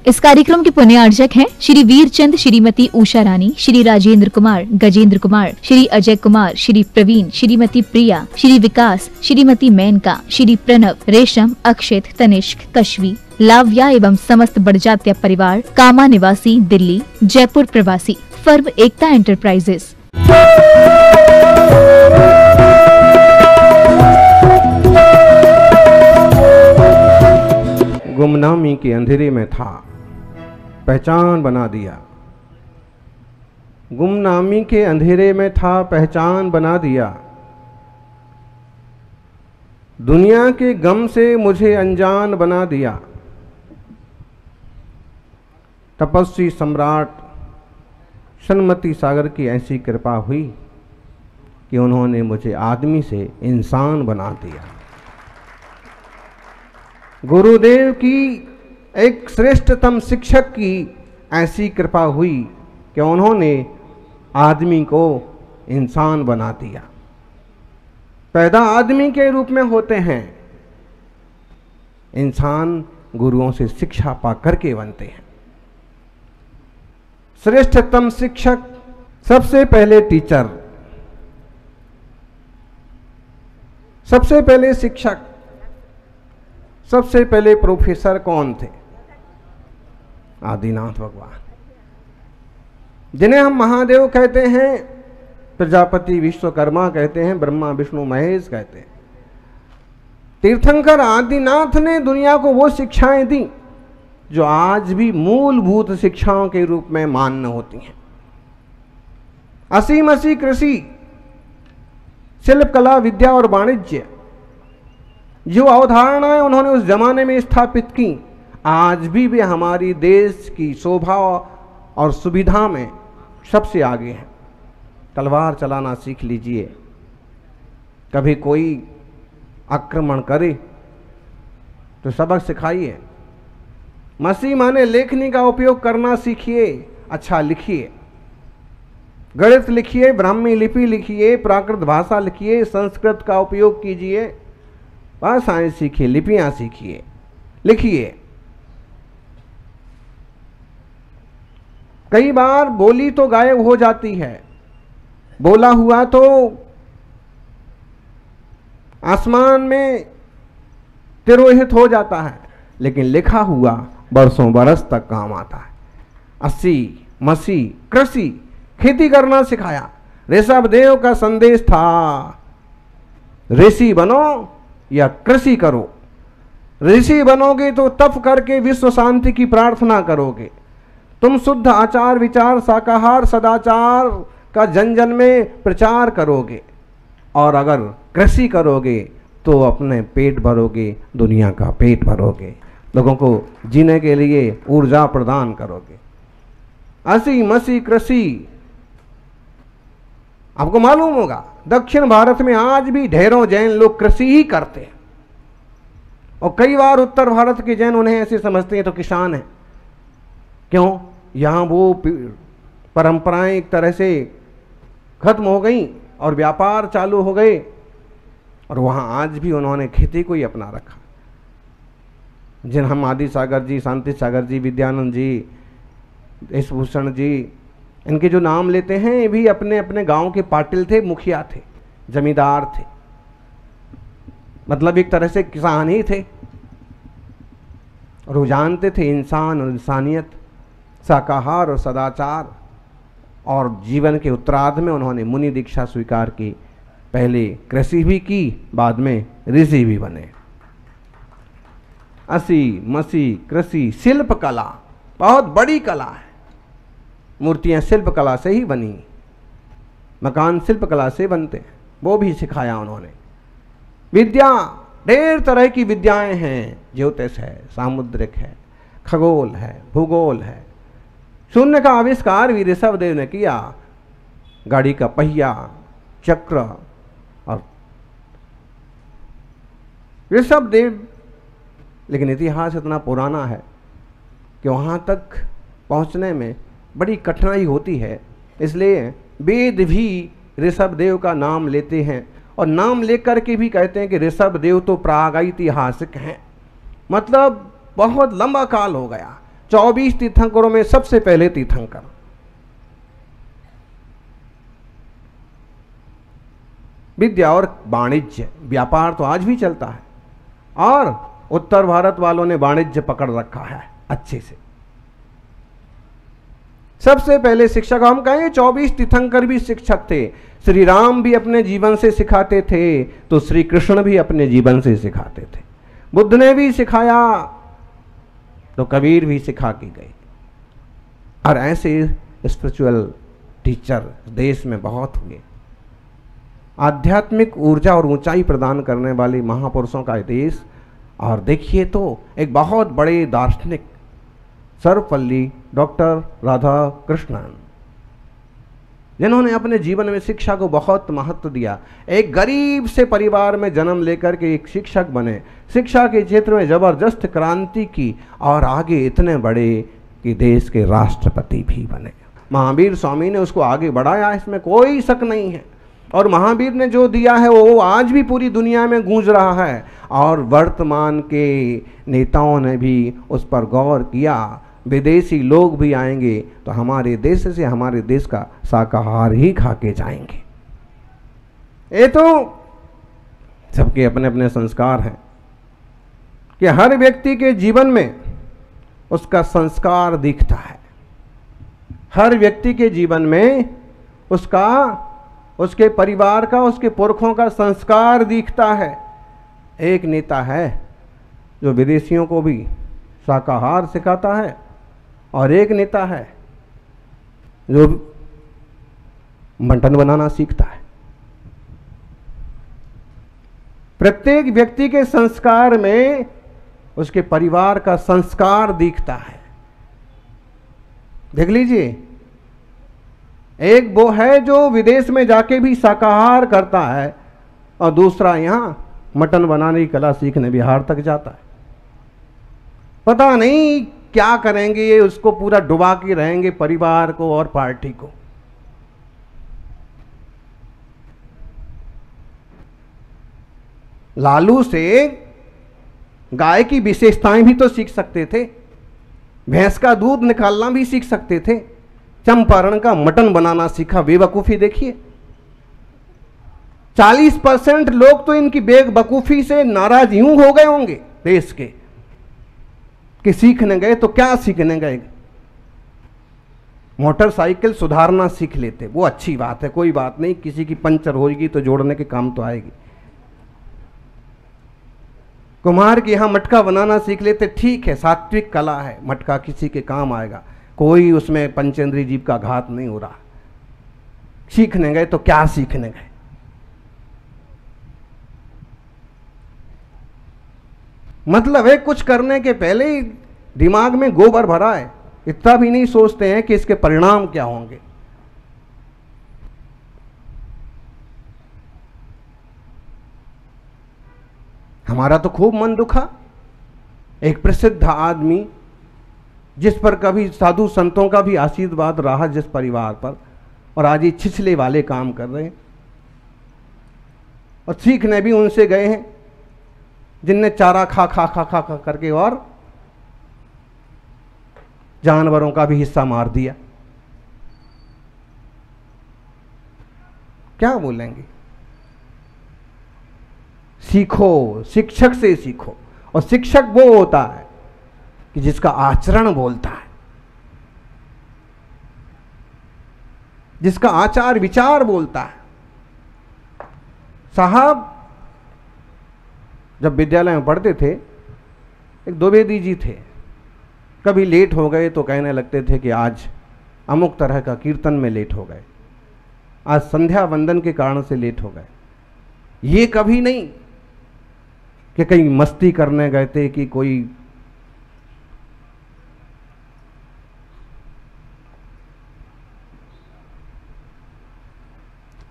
इस कार्यक्रम के पुण्यार्चक हैं श्री वीरचंद, श्रीमती उषा रानी, श्री राजेंद्र कुमार, गजेंद्र कुमार, श्री अजय कुमार, श्री प्रवीण, श्रीमती प्रिया, श्री विकास, श्रीमती मेनका, श्री प्रणव, रेशम, अक्षित, तनिष्क, कश्वी, लाव्या एवं समस्त बड़जात्या परिवार, कामा निवासी, दिल्ली, जयपुर प्रवासी, फर्म एकता एंटरप्राइजेस। गुमनामी के अंधेरे में था, पहचान बना दिया। गुमनामी के अंधेरे में था, पहचान बना दिया। दुनिया के गम से मुझे अनजान बना दिया। तपस्वी सम्राट सन्मति सागर की ऐसी कृपा हुई कि उन्होंने मुझे आदमी से इंसान बना दिया। गुरुदेव की एक श्रेष्ठतम शिक्षक की ऐसी कृपा हुई कि उन्होंने आदमी को इंसान बना दिया। पैदा आदमी के रूप में होते हैं, इंसान गुरुओं से शिक्षा पा करके बनते हैं। श्रेष्ठतम शिक्षक, सबसे पहले टीचर, सबसे पहले शिक्षक, सबसे पहले प्रोफेसर कौन थे? आदिनाथ भगवान, जिन्हें हम महादेव कहते हैं, प्रजापति विश्वकर्मा कहते हैं, ब्रह्मा विष्णु महेश कहते हैं। तीर्थंकर आदिनाथ ने दुनिया को वो शिक्षाएं दी जो आज भी मूलभूत शिक्षाओं के रूप में मान्य होती हैं। असीम असी कृषि, शिल्प कला, विद्या और वाणिज्य, जो अवधारणाएं उन्होंने उस जमाने में स्थापित की, आज भी वे हमारी देश की शोभा और सुविधा में सबसे आगे हैं। तलवार चलाना सीख लीजिए, कभी कोई आक्रमण करे तो सबक सिखाइए। मसी माने लेखनी का उपयोग करना सीखिए, अच्छा लिखिए, गणित लिखिए, ब्राह्मी लिपि लिखिए, प्राकृत भाषा लिखिए, संस्कृत का उपयोग कीजिए, भाषाएं सीखिए, लिपियां सीखिए, लिखिए। कई बार बोली तो गायब हो जाती है, बोला हुआ तो आसमान में तिरोहित हो जाता है, लेकिन लिखा हुआ बरसों बरस तक काम आता है। अस्सी मसी कृषि, खेती करना सिखाया। ऋषभ देव का संदेश था, ऋषि बनो या कृषि करो। ऋषि बनोगे तो तप करके विश्व शांति की प्रार्थना करोगे। तुम शुद्ध आचार विचार, शाकाहार, सदाचार का जन जन में प्रचार करोगे, और अगर कृषि करोगे तो अपने पेट भरोगे, दुनिया का पेट भरोगे, लोगों को जीने के लिए ऊर्जा प्रदान करोगे। असी मसी कृषि, आपको मालूम होगा दक्षिण भारत में आज भी ढेरों जैन लोग कृषि ही करते हैं, और कई बार उत्तर भारत के जैन उन्हें ऐसे समझते हैं तो किसान हैं। क्यों? यहाँ वो परंपराएं एक तरह से खत्म हो गई और व्यापार चालू हो गए, और वहाँ आज भी उन्होंने खेती को ही अपना रखा। जिन हम आदि सागर जी, शांति सागर जी, विद्यानंद जी, यशभूषण जी, इनके जो नाम लेते हैं, ये भी अपने अपने गांव के पाटिल थे, मुखिया थे, जमींदार थे, मतलब एक तरह से किसान ही थे। और वो जानते थे इंसान और इंसानियत, शाकाहार और सदाचार, और जीवन के उत्तरार्ध में उन्होंने मुनि दीक्षा स्वीकार की। पहले कृषि भी की, बाद में ऋषि भी बने। असी मसी कृषि, शिल्प कला बहुत बड़ी कला है। मूर्तियां शिल्प कला से ही बनी, मकान शिल्प कला से बनते हैं, वो भी सिखाया उन्होंने। विद्या, ढेर तरह की विद्याएं हैं, ज्योतिष है, सामुद्रिक है, खगोल है, भूगोल है। शून्य का आविष्कार भी ऋषभ देव ने किया, गाड़ी का पहिया, चक्र। और ऋषभ देव, लेकिन इतिहास इतना पुराना है कि वहाँ तक पहुँचने में बड़ी कठिनाई होती है, इसलिए वेद भी ऋषभ देव का नाम लेते हैं, और नाम लेकर के भी कहते हैं कि ऋषभ देव तो प्रागैतिहासिक हैं, मतलब बहुत लंबा काल हो गया। 24 तीर्थंकरों में सबसे पहले तीर्थंकर। विद्या और वाणिज्य, व्यापार तो आज भी चलता है और उत्तर भारत वालों ने वाणिज्य पकड़ रखा है अच्छे से। सबसे पहले शिक्षक हम कहेंगे 24 तीर्थंकर भी शिक्षक थे। श्री राम भी अपने जीवन से सिखाते थे तो श्री कृष्ण भी अपने जीवन से सिखाते थे। बुद्ध ने भी सिखाया तो कबीर भी सिखा के गए। और ऐसे स्पिरिचुअल टीचर देश में बहुत हुए। आध्यात्मिक ऊर्जा और ऊंचाई प्रदान करने वाले महापुरुषों का देश। और देखिए तो एक बहुत बड़े दार्शनिक सर्वपल्ली डॉक्टर राधा कृष्णन, जिन्होंने अपने जीवन में शिक्षा को बहुत महत्व दिया। एक गरीब से परिवार में जन्म लेकर के एक शिक्षक बने, शिक्षा के क्षेत्र में जबरदस्त क्रांति की और आगे इतने बड़े कि देश के राष्ट्रपति भी बने। महावीर स्वामी ने उसको आगे बढ़ाया, इसमें कोई शक नहीं है। और महावीर ने जो दिया है वो आज भी पूरी दुनिया में गूंज रहा है और वर्तमान के नेताओं ने भी उस पर गौर किया। विदेशी लोग भी आएंगे तो हमारे देश से हमारे देश का शाकाहार ही खा के जाएंगे। ये तो सबके अपने अपने संस्कार हैं कि हर व्यक्ति के जीवन में उसका संस्कार दिखता है। हर व्यक्ति के जीवन में उसका, उसके परिवार का, उसके पुरखों का संस्कार दिखता है। एक नेता है जो विदेशियों को भी शाकाहार सिखाता है और एक नेता है जो मटन बनाना सीखता है। प्रत्येक व्यक्ति के संस्कार में उसके परिवार का संस्कार दिखता है। देख लीजिए, एक वो है जो विदेश में जाके भी शाकाहार करता है और दूसरा यहां मटन बनाने की कला सीखने बिहार तक जाता है। पता नहीं क्या करेंगे ये, उसको पूरा डुबा के रहेंगे परिवार को और पार्टी को। लालू से गाय की विशेषताएं भी तो सीख सकते थे, भैंस का दूध निकालना भी सीख सकते थे, चंपारण का मटन बनाना सीखा। बेवकूफी देखिए, 40% लोग तो इनकी बेवकूफी से नाराज यूं हो गए होंगे देश के कि सीखने गए तो क्या सीखने गए। मोटरसाइकिल सुधारना सीख लेते, वो अच्छी बात है, कोई बात नहीं, किसी की पंचर होगी तो जोड़ने के काम तो आएगी। कुम्हार के यहां मटका बनाना सीख लेते, ठीक है, सात्विक कला है, मटका किसी के काम आएगा, कोई उसमें पंचेंद्रिय जीव का घात नहीं हो रहा। सीखने गए तो क्या सीखने गए। मतलब है कुछ करने के पहले ही दिमाग में गोबर भरा है, इतना भी नहीं सोचते हैं कि इसके परिणाम क्या होंगे। हमारा तो खूब मन दुखा। एक प्रसिद्ध आदमी जिस पर कभी साधु संतों का भी आशीर्वाद रहा, जिस परिवार पर, और आज ये छिछले वाले काम कर रहे हैं। और सीखने भी उनसे गए हैं जिनने चारा खा खा खा खा खा करके और जानवरों का भी हिस्सा मार दिया। क्या बोलेंगे। सीखो, शिक्षक से सीखो। और शिक्षक वो होता है कि जिसका आचरण बोलता है, जिसका आचार विचार बोलता है। साहब जब विद्यालय में पढ़ते थे, एक द्विवेदी जी थे, कभी लेट हो गए तो कहने लगते थे कि आज अमुक तरह का कीर्तन में लेट हो गए, आज संध्या वंदन के कारण से लेट हो गए। ये कभी नहीं कि कहीं मस्ती करने गए थे कि कोई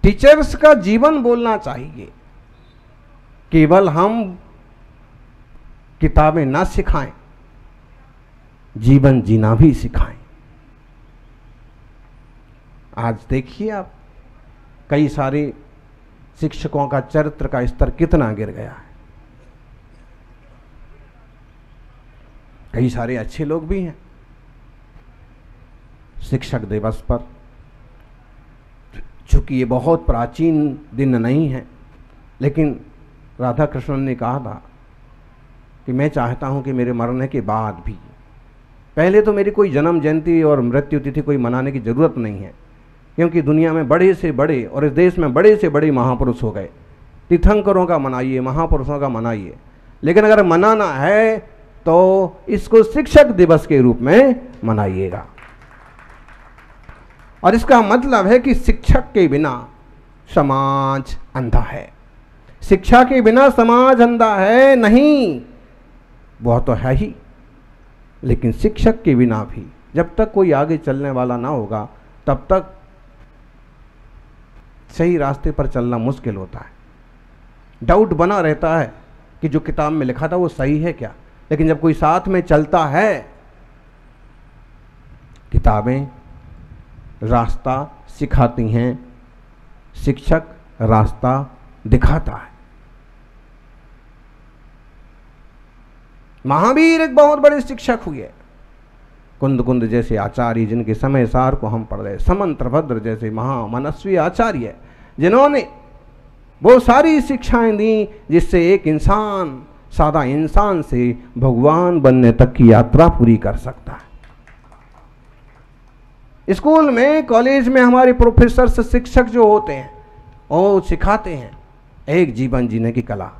टीचर्स का जीवन बोलना चाहिए। केवल हम किताबें ना सिखाएं, जीवन जीना भी सिखाएं। आज देखिए आप, कई सारे शिक्षकों का चरित्र का स्तर कितना गिर गया है। कई सारे अच्छे लोग भी हैं शिक्षक दिवस पर, चूँकि ये बहुत प्राचीन दिन नहीं है, लेकिन राधा कृष्णन ने कहा था कि मैं चाहता हूँ कि मेरे मरने के बाद भी, पहले तो मेरी कोई जन्म जयंती और मृत्यु तिथि कोई मनाने की ज़रूरत नहीं है, क्योंकि दुनिया में बड़े से बड़े और इस देश में बड़े से बड़े महापुरुष हो गए। तीर्थंकरों का मनाइए, महापुरुषों का मनाइए, लेकिन अगर मनाना है तो इसको शिक्षक दिवस के रूप में मनाइएगा। और इसका मतलब है कि शिक्षक के बिना समाज अंधा है, शिक्षा के बिना समाज अंधा है नहीं, वह तो है ही, लेकिन शिक्षक के बिना भी जब तक कोई आगे चलने वाला ना होगा तब तक सही रास्ते पर चलना मुश्किल होता है। डाउट बना रहता है कि जो किताब में लिखा था वो सही है क्या, लेकिन जब कोई साथ में चलता है, किताबें रास्ता सिखाती हैं, शिक्षक रास्ता दिखाता है। महावीर एक बहुत बड़े शिक्षक हुए, कुंद कुंद जैसे आचार्य जिनके समय सार को हम पढ़ रहे, समंत्रभद्र जैसे महामनस्वी आचार्य जिन्होंने वो सारी शिक्षाएं दी जिससे एक इंसान, सादा इंसान से भगवान बनने तक की यात्रा पूरी कर सकता है। स्कूल में, कॉलेज में हमारे प्रोफेसर से शिक्षक जो होते हैं वो सिखाते हैं एक जीवन जीने की कला।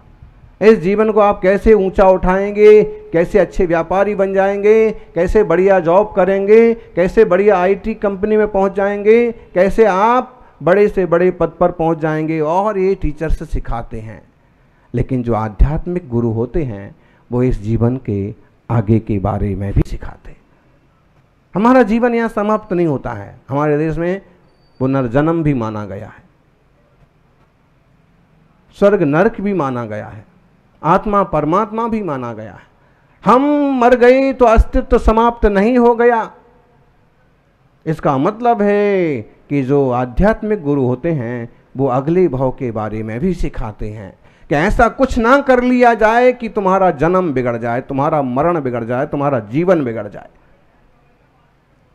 इस जीवन को आप कैसे ऊंचा उठाएंगे, कैसे अच्छे व्यापारी बन जाएंगे, कैसे बढ़िया जॉब करेंगे, कैसे बढ़िया आईटी कंपनी में पहुंच जाएंगे, कैसे आप बड़े से बड़े पद पर पहुंच जाएंगे, और ये टीचर से सिखाते हैं। लेकिन जो आध्यात्मिक गुरु होते हैं वो इस जीवन के आगे के बारे में भी सिखाते हैं। हमारा जीवन यहाँ समाप्त नहीं होता है, हमारे देश में पुनर्जन्म भी माना गया है, स्वर्ग नरक भी माना गया है, आत्मा परमात्मा भी माना गया है। हम मर गए तो अस्तित्व समाप्त नहीं हो गया। इसका मतलब है कि जो आध्यात्मिक गुरु होते हैं वो अगले भाव के बारे में भी सिखाते हैं कि ऐसा कुछ ना कर लिया जाए कि तुम्हारा जन्म बिगड़ जाए, तुम्हारा मरण बिगड़ जाए, तुम्हारा जीवन बिगड़ जाए।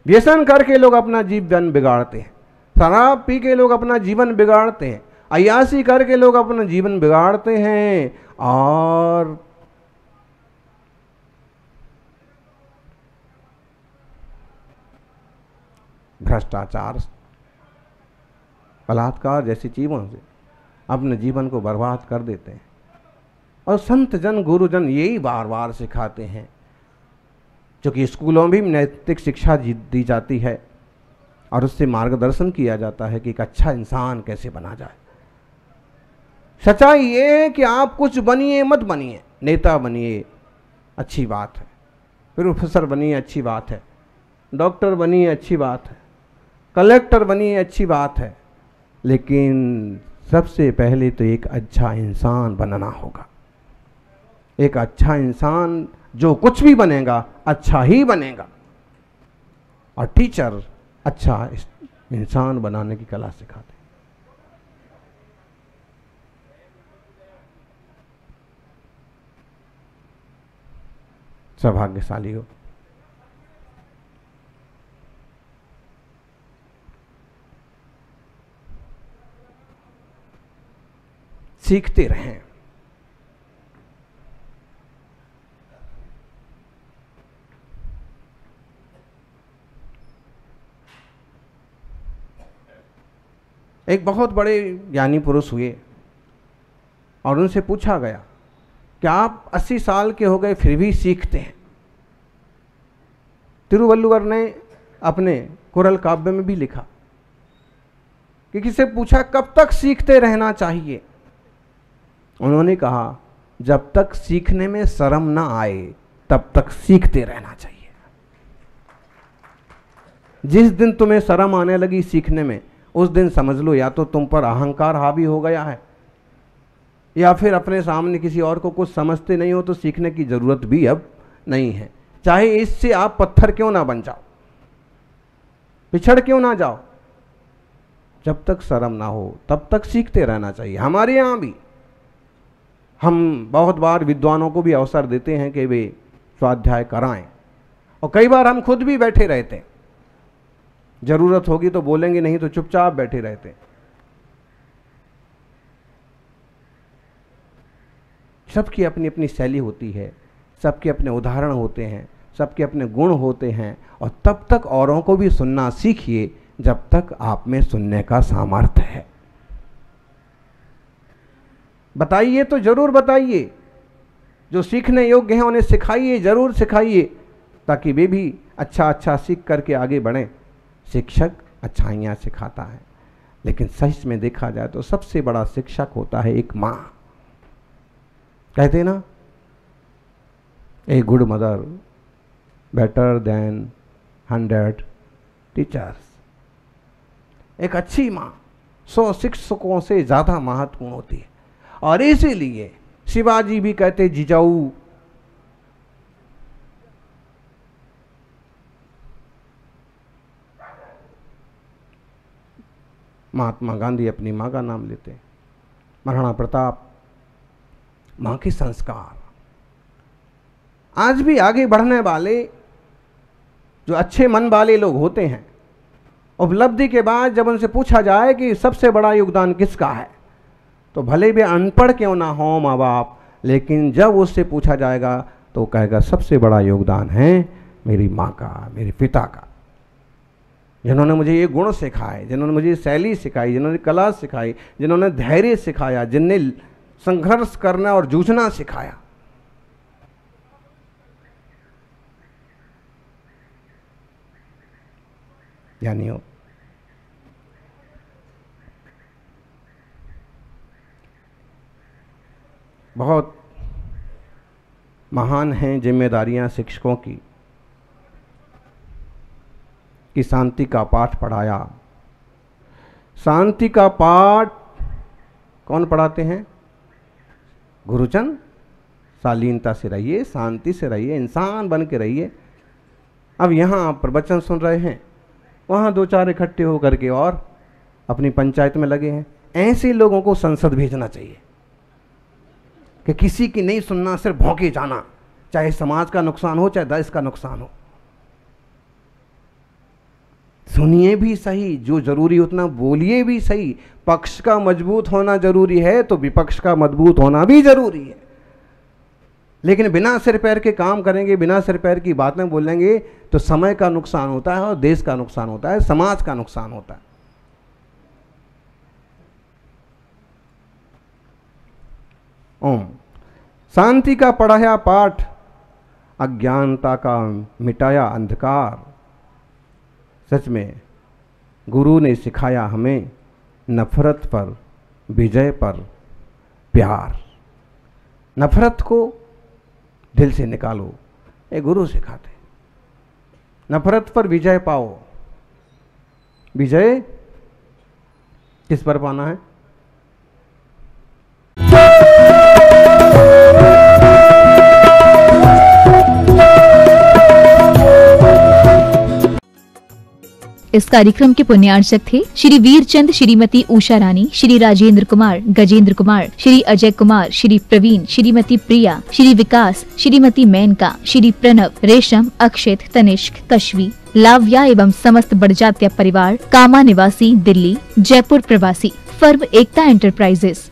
व्यसन करके लोग अपना जीवन बिगाड़ते हैं, शराब पी के लोग अपना जीवन बिगाड़ते हैं, अय्यासी करके लोग अपना जीवन बिगाड़ते हैं, और भ्रष्टाचार, बलात्कार जैसी चीज़ों से अपने जीवन को बर्बाद कर देते हैं। और संत जन, गुरुजन यही बार बार सिखाते हैं, क्योंकि स्कूलों में भी नैतिक शिक्षा दी जाती है और उससे मार्गदर्शन किया जाता है कि एक अच्छा इंसान कैसे बना जाए। सच्चाई ये कि आप कुछ बनिए मत बनिए, नेता बनिए अच्छी बात है, प्रोफेसर बनिए अच्छी बात है, डॉक्टर बनिए अच्छी बात है, कलेक्टर बनिए अच्छी बात है, लेकिन सबसे पहले तो एक अच्छा इंसान बनना होगा। एक अच्छा इंसान जो कुछ भी बनेगा अच्छा ही बनेगा, और टीचर अच्छा इंसान बनाने की कला सिखाते हैं। सौभाग्यशाली हो। सीखते रहें। एक बहुत बड़े ज्ञानी पुरुष हुए और उनसे पूछा गया कि आप 80 साल के हो गए फिर भी सीखते हैं। तिरुवल्लुवर ने अपने कुरल काव्य में भी लिखा कि किसी पूछा कब तक सीखते रहना चाहिए, उन्होंने कहा जब तक सीखने में शर्म ना आए तब तक सीखते रहना चाहिए। जिस दिन तुम्हें शर्म आने लगी सीखने में, उस दिन समझ लो या तो तुम पर अहंकार हावी हो गया है, या फिर अपने सामने किसी और को कुछ समझते नहीं हो तो सीखने की जरूरत भी अब नहीं है। चाहे इससे आप पत्थर क्यों ना बन जाओ, पिछड़ क्यों ना जाओ, जब तक शर्म ना हो तब तक सीखते रहना चाहिए। हमारे यहाँ भी हम बहुत बार विद्वानों को भी अवसर देते हैं कि वे स्वाध्याय कराएं, और कई बार हम खुद भी बैठे रहते हैं। जरूरत होगी तो बोलेंगे, नहीं तो चुपचाप बैठे रहते। सबकी अपनी अपनी शैली होती है, सबके अपने उदाहरण होते हैं, सबके अपने गुण होते हैं, और तब तक औरों को भी सुनना सीखिए जब तक आप में सुनने का सामर्थ्य है। बताइए तो जरूर बताइए, जो सीखने योग्य हैं उन्हें सिखाइए, जरूर सिखाइए, ताकि वे भी अच्छा अच्छा सीख करके आगे बढ़ें। शिक्षक अच्छाइयाँ सिखाता है, लेकिन सच में देखा जाए तो सबसे बड़ा शिक्षक होता है एक माँ। कहते ना, a good mother better than 100 teachers. एक अच्छी माँ 100 शिक्षकों से ज़्यादा महत्वपूर्ण होती है। और इसीलिए शिवाजी भी कहते, जिजाऊ महात्मा गांधी अपनी माँ का नाम लेते, महाराणा प्रताप माँ के संस्कार। आज भी आगे बढ़ने वाले जो अच्छे मन वाले लोग होते हैं, उपलब्धि के बाद जब उनसे पूछा जाए कि सबसे बड़ा योगदान किसका है, तो भले भी अनपढ़ क्यों ना हो माँ बाप, लेकिन जब उससे पूछा जाएगा तो कहेगा सबसे बड़ा योगदान है मेरी माँ का, मेरे पिता का, जिन्होंने मुझे ये गुण सिखाए, जिन्होंने मुझे शैली सिखाई, जिन्होंने कला सिखाई, जिन्होंने धैर्य सिखाया, जिनने संघर्ष करना और जूझना सिखाया। जानियो, बहुत महान हैं जिम्मेदारियां शिक्षकों की, कि शांति का पाठ पढ़ाया। शांति का पाठ कौन पढ़ाते हैं? गुरुजन। शालीनता से रहिए, शांति से रहिए, इंसान बन के रहिए। अब यहाँ आप प्रवचन सुन रहे हैं, वहाँ 2-4 इकट्ठे होकर के और अपनी पंचायत में लगे हैं। ऐसे लोगों को संसद भेजना चाहिए कि किसी की नहीं सुनना, सिर्फ भौंके जाना, चाहे समाज का नुकसान हो चाहे देश का नुकसान हो। सुनिए भी सही, जो जरूरी उतना बोलिए भी सही। पक्ष का मजबूत होना जरूरी है तो विपक्ष का मजबूत होना भी जरूरी है। लेकिन बिना सिर पैर के काम करेंगे, बिना सिर पैर की बातें बोलेंगे तो समय का नुकसान होता है और देश का नुकसान होता है, समाज का नुकसान होता है। ओम। शांति का पढ़ाया पाठ, अज्ञानता का मिटाया अंधकार। सच में गुरु ने सिखाया हमें नफरत पर विजय पर प्यार। नफरत को दिल से निकालो, ये गुरु सिखाते। नफरत पर विजय पाओ। विजय किस पर पाना है? इस कार्यक्रम के पुण्यार्चक थे श्री वीरचंद, श्रीमती उषा रानी, श्री राजेंद्र कुमार, गजेंद्र कुमार, श्री अजय कुमार, श्री प्रवीण, श्रीमती प्रिया, श्री विकास, श्रीमती मेनका, श्री प्रणव, रेशम, अक्षित, तनिष्क, कश्वी, लाव्या एवं समस्त बड़जात्या परिवार, कामा निवासी, दिल्ली, जयपुर प्रवासी, फर्म एकता एंटरप्राइजेस।